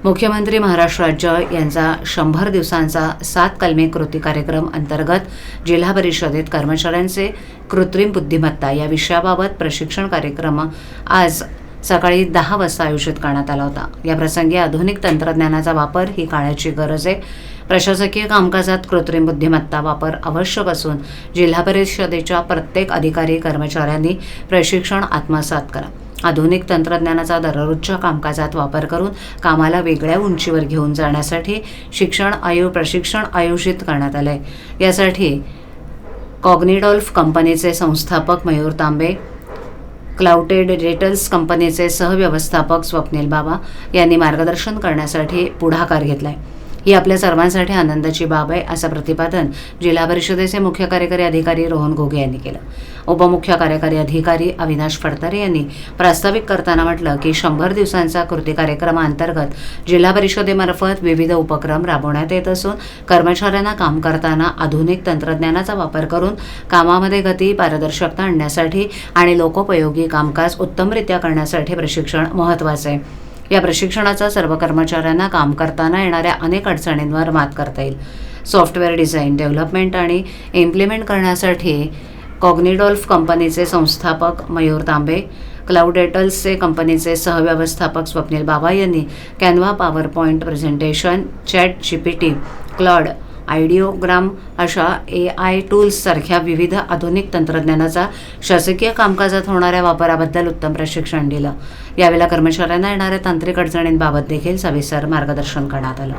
मुख्यमंत्री महाराष्ट्र राज्य यांचा 100 दिवसांचा 7 कलमे कृती कार्यक्रम अंतर्गत जिल्हा परिषदेत कर्मचाऱ्यांचे कृत्रिम बुद्धिमत्ता या विषयाबाबत प्रशिक्षण कार्यक्रम आज सकाळी 10 वाजता आयोजित करण्यात आला होता। या प्रसंगी आधुनिक तंत्रज्ञानाचा वापर ही काळाची गरज आहे। प्रशासकीय कामकाजात कृत्रिम बुद्धिमत्ता वापर आवश्यक असून जिल्हा परिषदेच्या प्रत्येक अधिकारी कर्मचाऱ्यांनी प्रशिक्षण आत्मसात करा। आधुनिक तंत्रज्ञानाचा दररोजच्या कामकाजात वापर करून कामाला वेगळ्या उंचीवर घेऊन जाण्यासाठी प्रशिक्षण आयोजित करण्यात आले। यासाठी कॉग्निडॉल्फ कंपनीचे संस्थापक मयूर तांबे, क्लाउडेड डिजिटल्स कंपनीचे सहव्यवस्थापक स्वप्नील बाबा यांनी मार्गदर्शन करण्यासाठी पुढाकार घेतलाय। ही आपल्या सर्वांसाठी आनंदाची बाब आहे, असं प्रतिपादन जिल्हा परिषदेचे मुख्य कार्यकारी अधिकारी रोहन घोगे यांनी केलं। उपमुख्य कार्यकारी अधिकारी अविनाश फडतरे यांनी प्रास्ताविक करताना म्हटलं की 100 दिवसांचा कृती कार्यक्रमाअंतर्गत जिल्हा परिषदेमार्फत विविध उपक्रम राबवण्यात येत असून कर्मचाऱ्यांना काम करताना आधुनिक तंत्रज्ञानाचा वापर करून कामामध्ये गती, पारदर्शकता आणण्यासाठी आणि लोकोपयोगी कामकाज उत्तमरित्या करण्यासाठी प्रशिक्षण महत्त्वाचे आहे। या प्रशिक्षणाचा सर्व कर्मचाऱ्यांना काम करताना येणाऱ्या अनेक अडचणींवर मात करता येईल। सॉफ्टवेअर डिझाईन, डेव्हलपमेंट आणि इम्प्लिमेंट करण्यासाठी कॉग्निडॉल्फ कंपनीचे संस्थापक मयूर तांबे, क्लाउडेटल्सचे कंपनीचे सहव्यवस्थापक स्वप्नील बाबा यांनी Canva, PowerPoint presentation, chat GPT, Claude, Ideogram अशा AI टूल्स सारख्या विविध आधुनिक तंत्रज्ञानाचा शासकीय कामकाजात होणाऱ्या वापराबद्दल उत्तम प्रशिक्षण दिलं। यावेळेला कर्मचाऱ्यांना येणाऱ्या तांत्रिक अडचणींबाबत देखील सविस्तर मार्गदर्शन करण्यात आलं।